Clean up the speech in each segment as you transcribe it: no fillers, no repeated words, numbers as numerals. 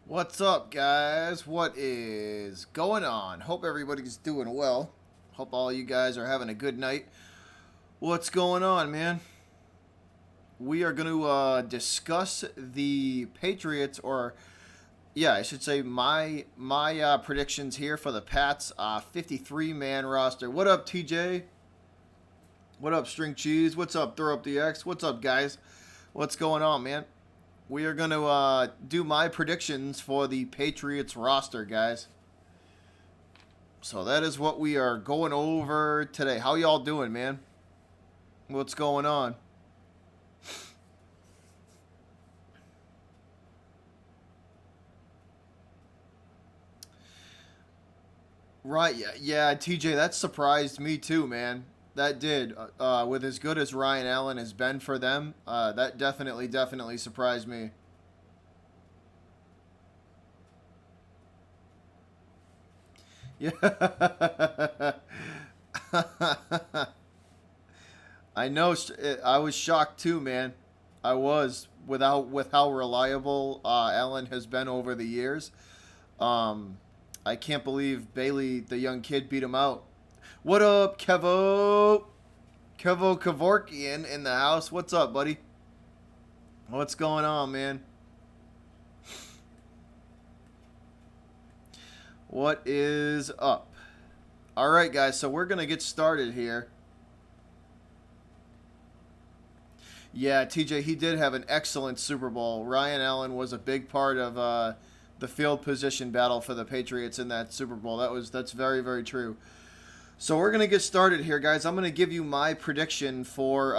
What's up, guys? What is going on? Hope everybody's doing well. Hope all you guys are having a good night. What's going on, man? We are going to discuss the Patriots, or yeah, I should say my predictions here for the Pats 53-man roster. What up, TJ? What up, String Cheese? What's up, Throw Up the X? What's up, guys? What's going on, man? We are going to do my predictions for the Patriots roster, guys. So that is what we are going over today. How y'all doing, man? What's going on? Right, yeah, TJ, that surprised me too, man. That did. With as good as Ryan Allen has been for them, that definitely surprised me. Yeah. I know. I was shocked too, man. I was with how reliable Allen has been over the years. Um, I can't believe Bailey, the young kid, beat him out. What up, Kevo? Kevo Kevorkian in the house. What's up, buddy? What's going on, man? What is up? All right, guys. So we're gonna get started here. Yeah, TJ, he did have an excellent Super Bowl. Ryan Allen was a big part of the field position battle for the Patriots in that Super Bowl. That's very true. So we're gonna get started here, guys. I'm gonna give you my prediction for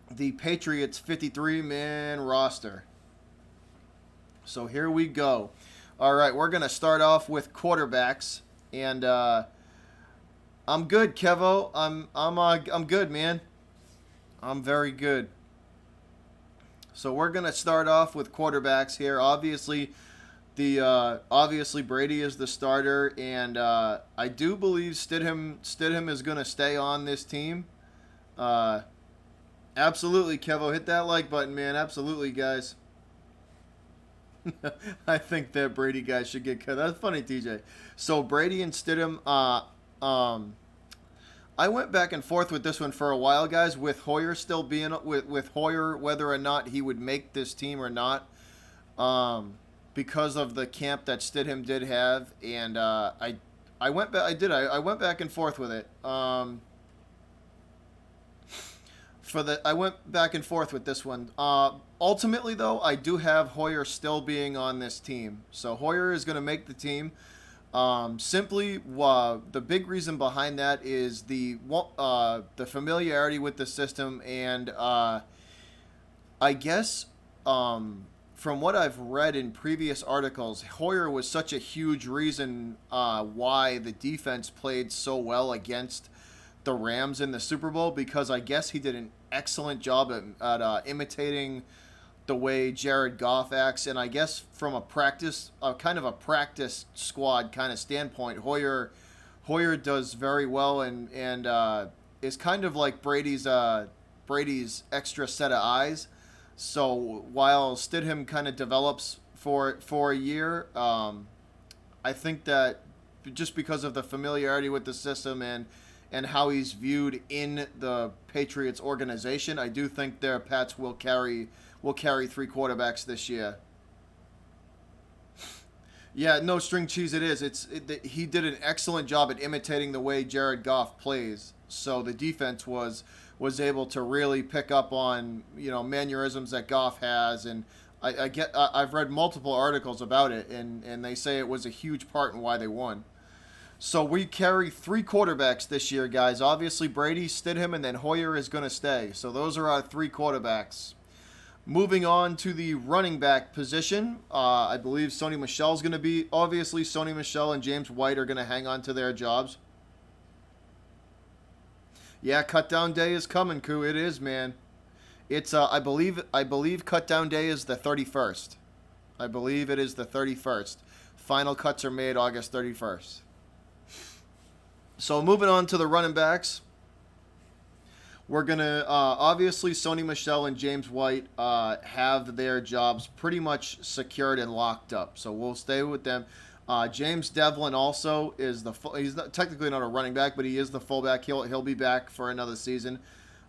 the Patriots 53-man roster. So here we go. All right, we're gonna start off with quarterbacks, and I'm good, Kevo. I'm good, man. I'm very good. So we're gonna start off with quarterbacks here. Obviously Brady is the starter, and I do believe Stidham is gonna stay on this team. Uh, Absolutely, Kevo, hit that like button, man. Absolutely, guys. I think that Brady guy should get cut. That's funny, TJ. So Brady and Stidham. I went back and forth with this one for a while, guys. With Hoyer still being with Hoyer, whether or not he would make this team or not, because of the camp that Stidham did have, and I went back. I went back and forth with it. I went back and forth with this one. Ultimately, though, I do have Hoyer still being on this team. So Hoyer is going to make the team. Simply, the big reason behind that is the familiarity with the system, and I guess from what I've read in previous articles, Hoyer was such a huge reason why the defense played so well against the Rams in the Super Bowl, because I guess he did an excellent job at imitating the way Jared Goff acts, and I guess from a kind of a practice squad kind of standpoint, Hoyer does very well, and is kind of like Brady's extra set of eyes. So while Stidham kind of develops for a year, I think that just because of the familiarity with the system and how he's viewed in the Patriots organization, I do think their Pats will carry three quarterbacks this year. Yeah, no, String Cheese, it is. He did an excellent job at imitating the way Jared Goff plays. So the defense was able to really pick up on mannerisms that Goff has, and I've read multiple articles about it, and they say it was a huge part in why they won. So we carry three quarterbacks this year, guys. Obviously Brady, Stidham, and then Hoyer is going to stay. So those are our three quarterbacks. Moving on to the running back position, I believe Sony Michel is going to be. Obviously, Sony Michel and James White are going to hang on to their jobs. Yeah, cut down day is coming, Koo. It is, man. It's I believe cut down day is the 31st. I believe it is the 31st. Final cuts are made August 31st. So moving on to the running backs. we're gonna obviously Sony Michel and James White have their jobs pretty much secured and locked up, so we'll stay with them. James Devlin also is he's not, technically not a running back, but he is the fullback. He'll be back for another season.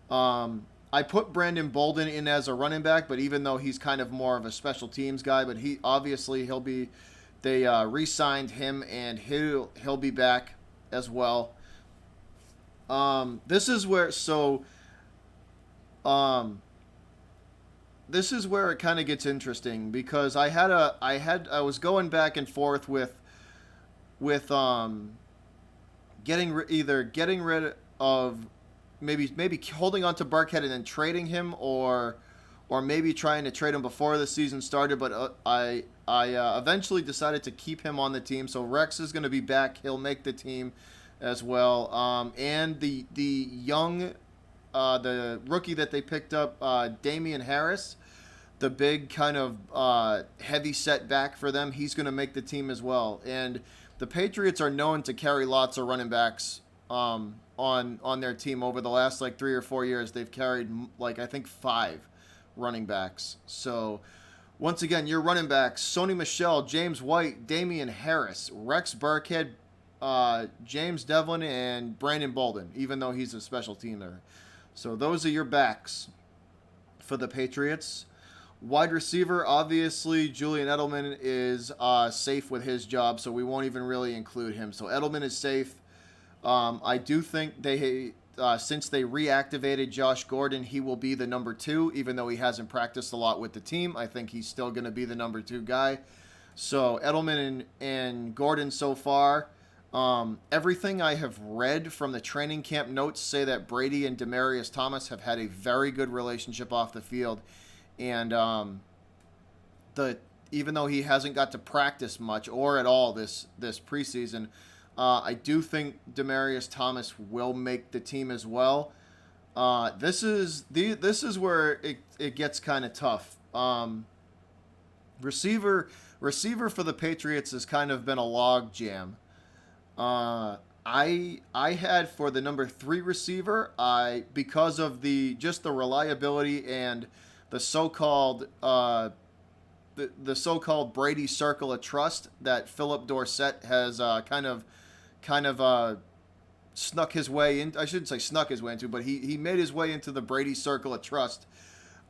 I put Brandon Bolden in as a running back, but even though he's kind of more of a special teams guy, but he'll be. They re-signed him, and he'll be back as well. This is where um, this is where it kind of gets interesting because I was going back and forth with either getting rid of maybe holding on to Burkhead and then trading him, or maybe trying to trade him before the season started. But I eventually decided to keep him on the team. So Rex is going to be back. He'll make the team as well. And the young the rookie that they picked up, Damian Harris, the big kind of heavy setback for them, he's going to make the team as well. And the Patriots are known to carry lots of running backs on their team. Over the last like 3 or 4 years, they've carried like I think 5 running backs. So once again, your running backs: Sony Michel, James White, Damian Harris, Rex Burkhead, James Devlin, and Brandon Bolden, even though he's a special teamer. So those are your backs for the Patriots. Wide receiver, obviously, Julian Edelman is safe with his job, so we won't even really include him. So Edelman is safe. I do think since they reactivated Josh Gordon, he will be the number 2, even though he hasn't practiced a lot with the team. I think he's still going to be the number 2 guy. So Edelman and Gordon so far. Everything I have read from the training camp notes say that Brady and Demaryius Thomas have had a very good relationship off the field. And even though he hasn't got to practice much or at all this preseason, I do think Demaryius Thomas will make the team as well. This is where it gets kind of tough. Receiver for the Patriots has kind of been a log jam. I had for the number 3 receiver, because of the reliability and the so-called the so-called Brady circle of trust that Philip Dorsett has kind of snuck his way in. I shouldn't say snuck his way into, but he made his way into the Brady circle of trust.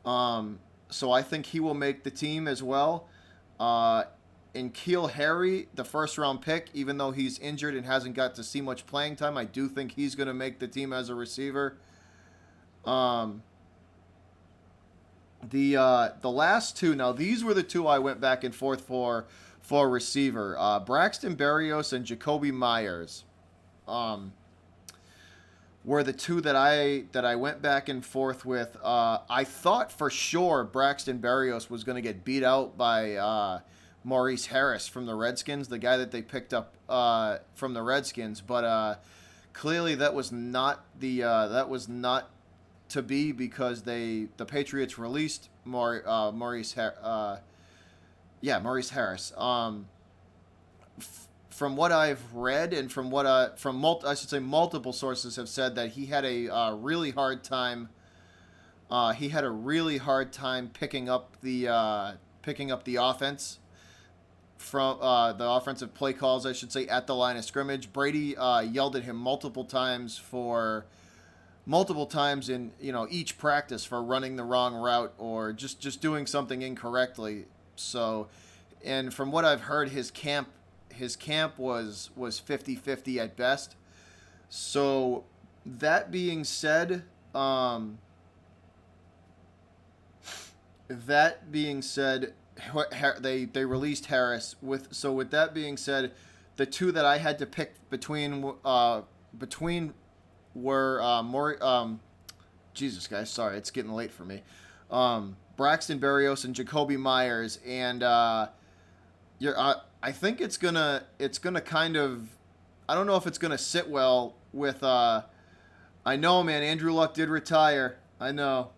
So I think he will make the team as well. And N'Keal Harry, the first-round pick, even though he's injured and hasn't got to see much playing time, I do think he's going to make the team as a receiver. The last two, now these were the two I went back and forth for receiver. Braxton Berrios and Jacoby Myers were the two that I went back and forth with. I thought for sure Braxton Berrios was going to get beat out by Maurice Harris from the Redskins, the guy that they picked up from the Redskins, but clearly that was not to be because the Patriots released Maurice Harris. From what I've read and from what I should say multiple sources have said that he had a really hard time. He had a really hard time picking up the offense from the offensive play calls, I should say, at the line of scrimmage. Brady yelled at him multiple times in each practice for running the wrong route or just doing something incorrectly. So, and from what I've heard, his camp was 50-50 at best. So that being said, they released Harris with that being said, the two that I had to pick between were more Jesus guys, sorry, it's getting late for me. Braxton Berrios and Jacoby Myers, and I think it's gonna kind of, I don't know if it's gonna sit well with I know, man, Andrew Luck did retire. I know.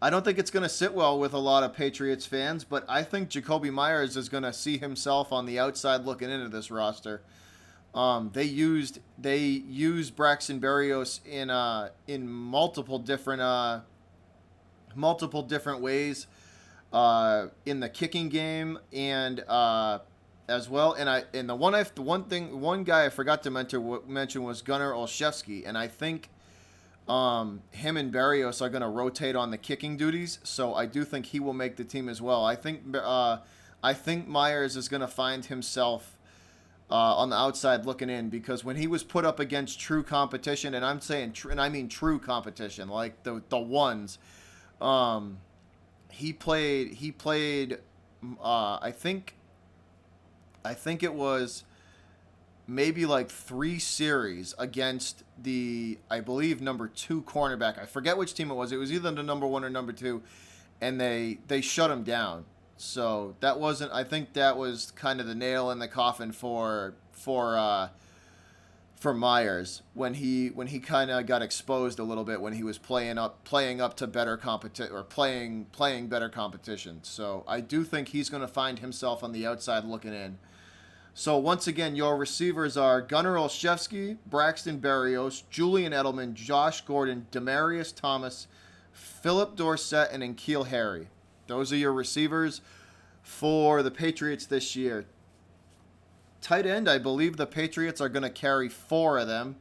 I don't think it's going to sit well with a lot of Patriots fans, but I think Jacoby Myers is going to see himself on the outside looking into this roster. They used Braxton Berrios in multiple different ways in the kicking game and as well. And the one guy I forgot to mention was Gunnar Olszewski, and I think him and Barrios are going to rotate on the kicking duties, so I do think he will make the team as well. I think Myers is going to find himself on the outside looking in, because when he was put up against true competition, and I'm saying and I mean true competition, like the ones, um, he played. I think it was maybe like 3 series against the, I believe, number 2 cornerback. I forget which team it was. It was either the number 1 or number 2, and they shut him down. So that wasn't. I think that was kind of the nail in the coffin for Myers when he kind of got exposed a little bit when he was playing up to better competition, or playing better competition. So I do think he's going to find himself on the outside looking in. So once again, your receivers are Gunnar Olszewski, Braxton Berrios, Julian Edelman, Josh Gordon, Demarius Thomas, Philip Dorsett, and N'Keal Harry. Those are your receivers for the Patriots this year. Tight end, I believe the Patriots are going to carry 4 of them,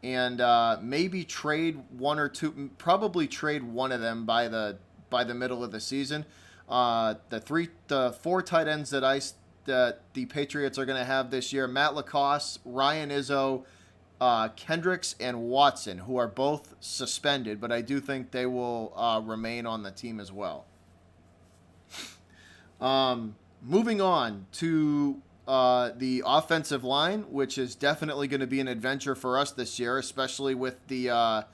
and maybe trade one or two, probably trade one of them by the middle of the season. The 4 tight ends that the Patriots are going to have this year: Matt Lacoste, Ryan Izzo, Kendricks, and Watson, who are both suspended, but I do think they will remain on the team as well. Moving on to the offensive line, which is definitely going to be an adventure for us this year, especially with the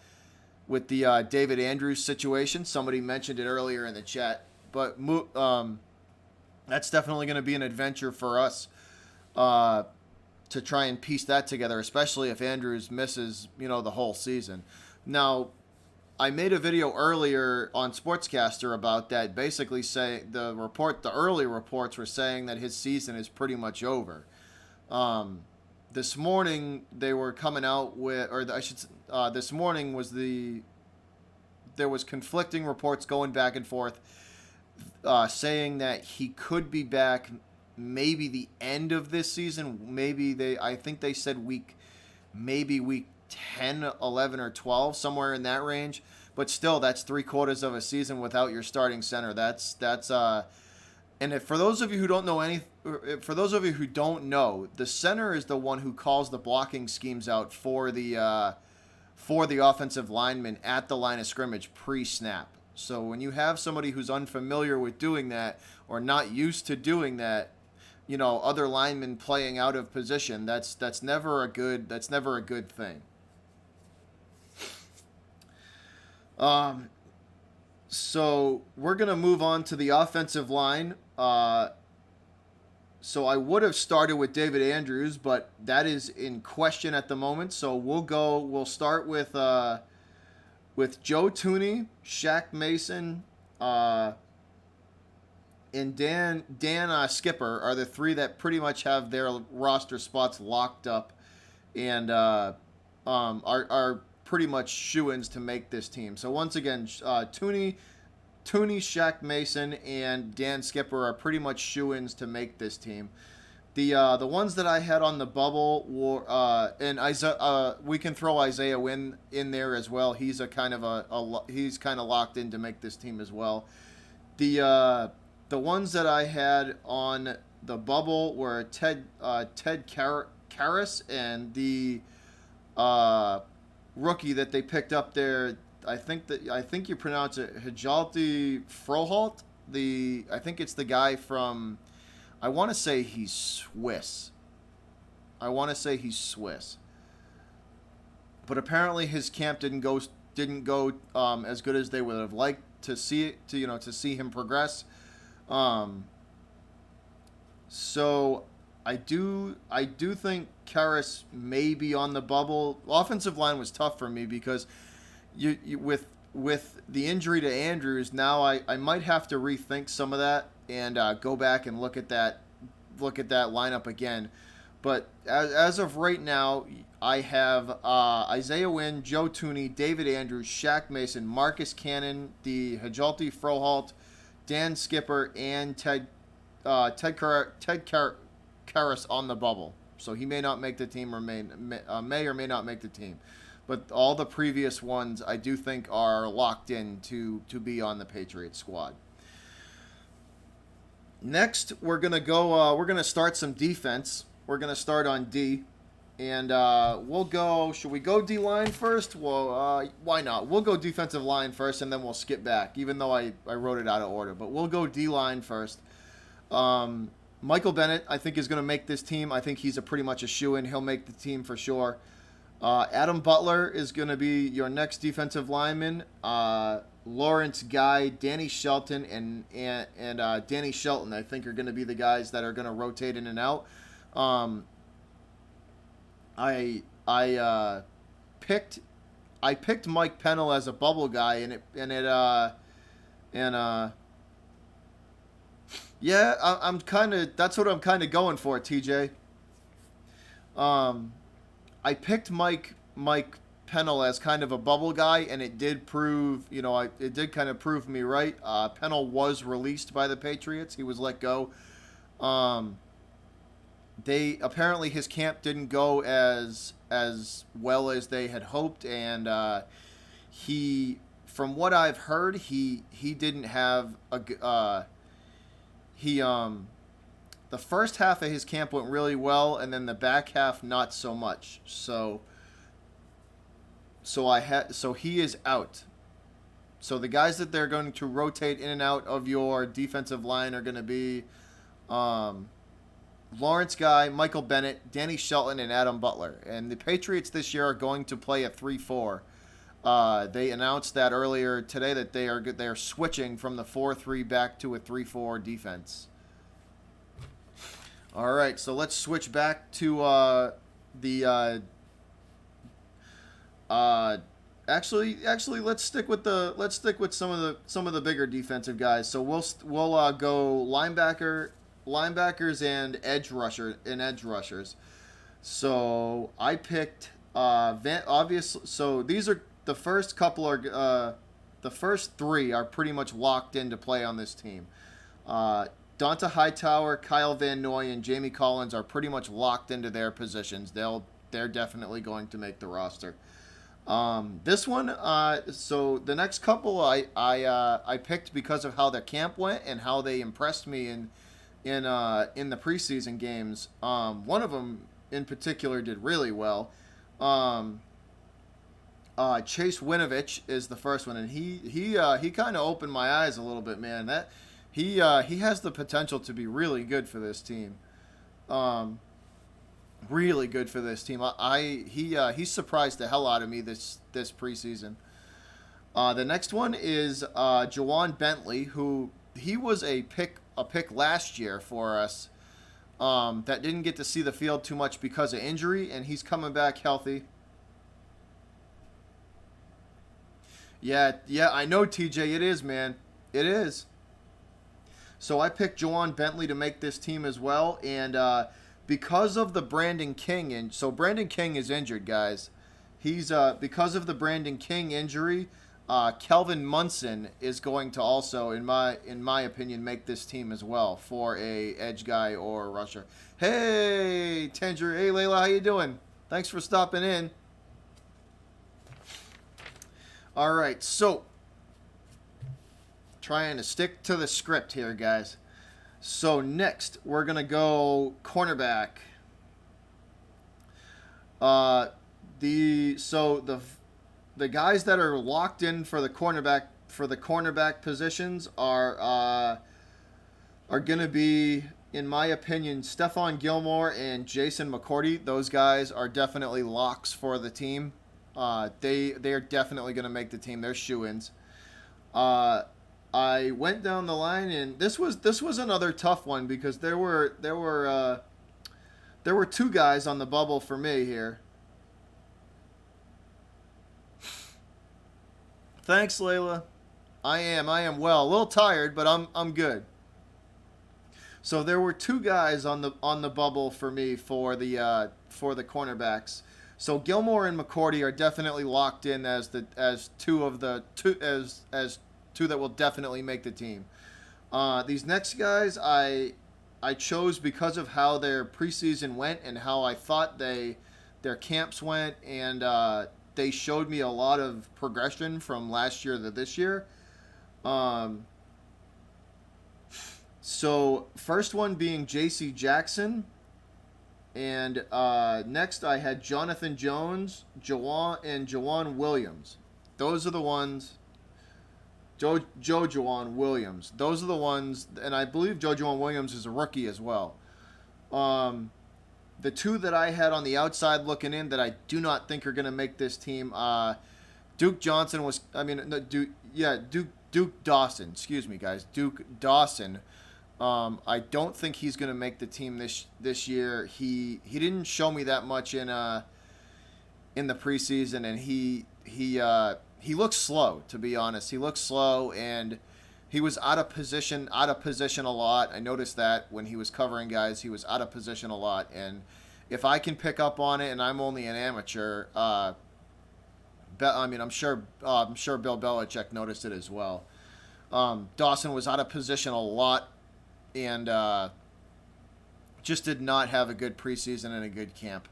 David Andrews situation. Somebody mentioned it earlier in the chat, but that's definitely going to be an adventure for us to try and piece that together, especially if Andrews misses, the whole season. Now, I made a video earlier on Sportscaster about that, basically saying the early reports were saying that his season is pretty much over. This morning they were coming out with, or I should, this morning there was conflicting reports going back and forth, saying that he could be back maybe the end of this season. I think they said week 10, 11, or 12, somewhere in that range. But still, that's 3/4 of a season without your starting center. And for those of you who don't know the center is the one who calls the blocking schemes out for the offensive lineman at the line of scrimmage pre-snap. So when you have somebody who's unfamiliar with doing that, or not used to doing that, other linemen playing out of position, that's never a good thing. So we're gonna move on to the offensive line. So I would have started with David Andrews, but that is in question at the moment. So we'll start with Joe Tooney, Shaq Mason, and Dan Skipper are the 3 that pretty much have their roster spots locked up, and are pretty much shoo-ins to make this team. So once again, Tooney, Shaq Mason, and Dan Skipper are pretty much shoo-ins to make this team. The ones that I had on the bubble were, and we can throw Isaiah Wynn in there as well. He's kind of locked in to make this team as well. The ones that I had on the bubble were Ted Karras, and the rookie that they picked up there. I think you pronounce it Hijalti Froholt. I think it's the guy from, I want to say he's Swiss. But apparently his camp didn't go as good as they would have liked to see him progress. So I do think Karras may be on the bubble. Offensive line was tough for me because you with the injury to Andrews, now I might have to rethink some of that and go back and look at that lineup again. But as of right now, I have Isaiah Wynn, Joe Tooney, David Andrews, Shaq Mason, Marcus Cannon, the Hajalti Froholt, Dan Skipper, and Ted Karras on the bubble. So he may not make the team, or may or may not make the team. But all the previous ones, I do think, are locked in to be on the Patriots squad. Next, we're gonna go. We're gonna start some defense. We're gonna start on D, and we'll go. Should we go D line first? Well, why not? We'll go defensive line first, and then we'll skip back. Even though I wrote it out of order, but we'll go D line first. Michael Bennett, I think, is going to make this team. I think he's pretty much a shoo-in. He'll make the team for sure. Adam Butler is going to be your next defensive lineman. Lawrence Guy, Danny Shelton, and Danny Shelton, I think, are going to be the guys that are going to rotate in and out. I picked Mike Pennell as a bubble guy, yeah, I'm kind of, that's what I'm kind of going for, TJ. I picked Mike Pennell as kind of a bubble guy, and it did prove, it did kind of prove me right. Pennell was released by the Patriots. He was let go. They apparently, his camp didn't go as well as they had hoped, and from what I've heard, he didn't have the first half of his camp went really well, and then the back half not so much. So he is out. So the guys that they're going to rotate in and out of your defensive line are going to be Lawrence Guy, Michael Bennett, Danny Shelton, and Adam Butler. And the Patriots this year are going to play a 3-4. They announced that earlier today that they are switching from the 4-3 back to a 3-4 defense. All right, so let's switch back to actually let's stick with some of the bigger defensive guys. So we'll go linebackers and edge rushers. So I picked so these are the first couple are the first three are pretty much locked in to play on this team. Donta Hightower, Kyle Van Noy, and Jamie Collins are pretty much locked into their positions. They're definitely going to make the roster. This one, so the next couple I picked because of how their camp went and how they impressed me in the preseason games. One of them in particular did really well. Chase Winovich is the first one, and he kind of opened my eyes a little bit, man. That he has the potential to be really good for this team. Really good for this team. He surprised the hell out of me this preseason. The next one is Jawan Bentley, who he was a pick last year for us. That didn't get to see the field too much because of injury, and he's coming back healthy. Yeah, I know, TJ. It is, man. It is. So I picked Jawan Bentley to make this team as well, and because of the Brandon King, and so Brandon King is injured, guys. He's because of the Brandon King injury, Kelvin Munson is going to also, in my opinion, make this team as well for a edge guy or a rusher. Hey, Tanger. Hey, Layla, how you doing? Thanks for stopping in. All right, so trying to stick to the script here, guys. So next, we're gonna go cornerback. The guys that are locked in for the cornerback positions are gonna be, in my opinion, Stephon Gilmore and Jason McCourty. Those guys are definitely locks for the team. They are definitely gonna make the team. They're shoo-ins. I went down the line, and this was another tough one because there were two guys on the bubble for me here. Thanks, Layla. I am well. A little tired, but I'm good. So there were two guys on the bubble for me for the cornerbacks. So Gilmore and McCourty are definitely locked in as two of the two as two that will definitely make the team. These next guys I chose because of how their preseason went and how I thought their camps went, and they showed me a lot of progression from last year to this year. Um, so first one being J.C. Jackson, and next I had Jonathan Jones, Jawan Williams. Those are the ones. Joe Jawan Williams. Those are the ones, and I believe Joe Jawan Williams is a rookie as well. Um, the two that I had on the outside looking in that I do not think are going to make this team. Duke Johnson was. I mean, no, Duke. Yeah, Duke Dawson. Excuse me, guys. Duke Dawson. I don't think he's going to make the team this year. He didn't show me that much in the preseason, and he looks slow. To be honest, he looks slow, and he was out of position a lot. I noticed that when he was covering guys, he was out of position a lot. And if I can pick up on it, and I'm only an amateur, I mean, I'm sure Bill Belichick noticed it as well. Dawson was out of position a lot, and just did not have a good preseason and a good camp.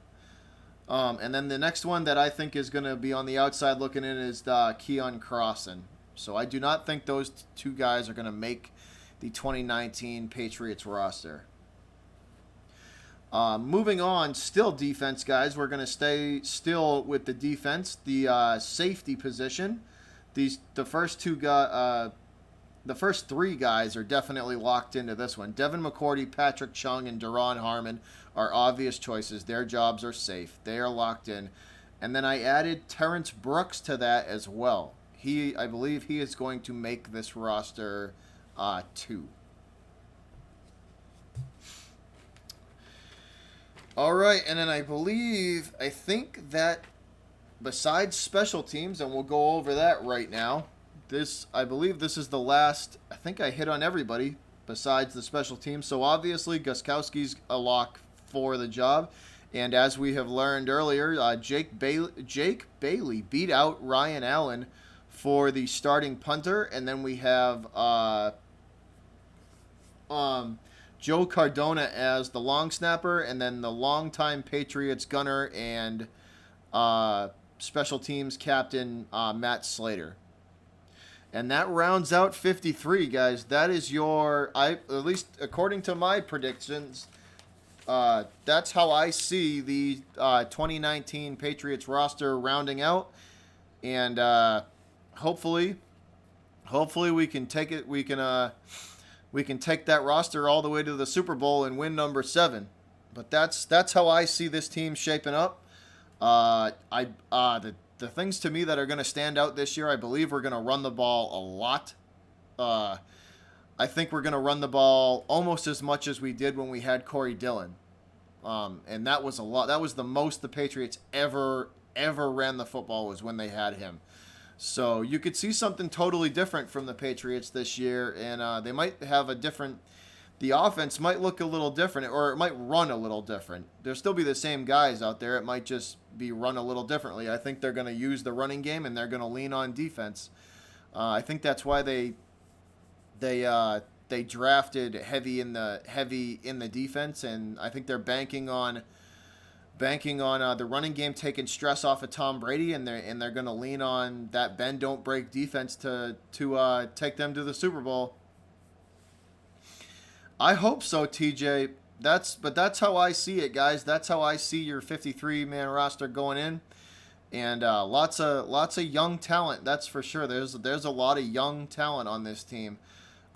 And then the next one that I think is going to be on the outside looking in is Keon Crossan. So I do not think those two guys are going to make the 2019 Patriots roster. Moving on, still defense, guys. We're going to stay still with the defense. The safety position. The first the first three guys are definitely locked into this one. Devin McCourty, Patrick Chung, and Daron Harmon are obvious choices. Their jobs are safe. They are locked in. And then I added Terrence Brooks to that as well. I believe he is going to make this roster too. All right, and then I think that besides special teams, and we'll go over that right now. I believe this is the last. I think I hit on everybody besides the special teams. So obviously, Gostkowski's a lock for the job, and as we have learned earlier, Jake Bailey beat out Ryan Allen for the starting punter, and then we have Joe Cardona as the long snapper, and then the longtime Patriots gunner and special teams captain Matt Slater. And that rounds out 53, guys. That is at least according to my predictions, that's how I see the 2019 Patriots roster rounding out. And hopefully we can take it. We can take that roster all the way to the Super Bowl and win number 7. But that's how I see this team shaping up. The things to me that are going to stand out this year, I believe we're going to run the ball a lot. I think we're going to run the ball almost as much as we did when we had Corey Dillon. And that was a lot. That was the most the Patriots ever ran the football was when they had him. So you could see something totally different from the Patriots this year, and they might have a different. The offense might look a little different, or it might run a little different. There'll still be the same guys out there. It might just be run a little differently. I think they're going to use the running game, and they're going to lean on defense. I think that's why they drafted heavy in the defense, and I think they're banking on the running game taking stress off of Tom Brady, and they're going to lean on that bend don't break defense to take them to the Super Bowl. I hope so, TJ. That's how I see it, guys. That's how I see your 53-man roster going in, and lots of young talent. That's for sure. There's a lot of young talent on this team.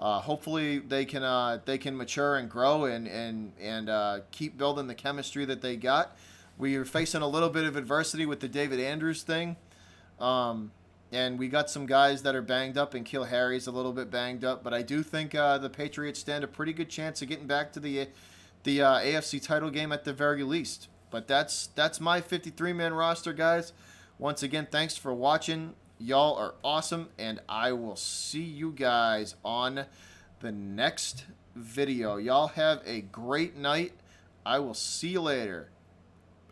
Hopefully they can mature and grow and keep building the chemistry that they got. We are facing a little bit of adversity with the David Andrews thing. And we got some guys that are banged up, and Kill Harry's a little bit banged up. But I do think the Patriots stand a pretty good chance of getting back to the AFC title game at the very least. But that's my 53-man roster, guys. Once again, thanks for watching. Y'all are awesome, and I will see you guys on the next video. Y'all have a great night. I will see you later.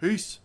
Peace.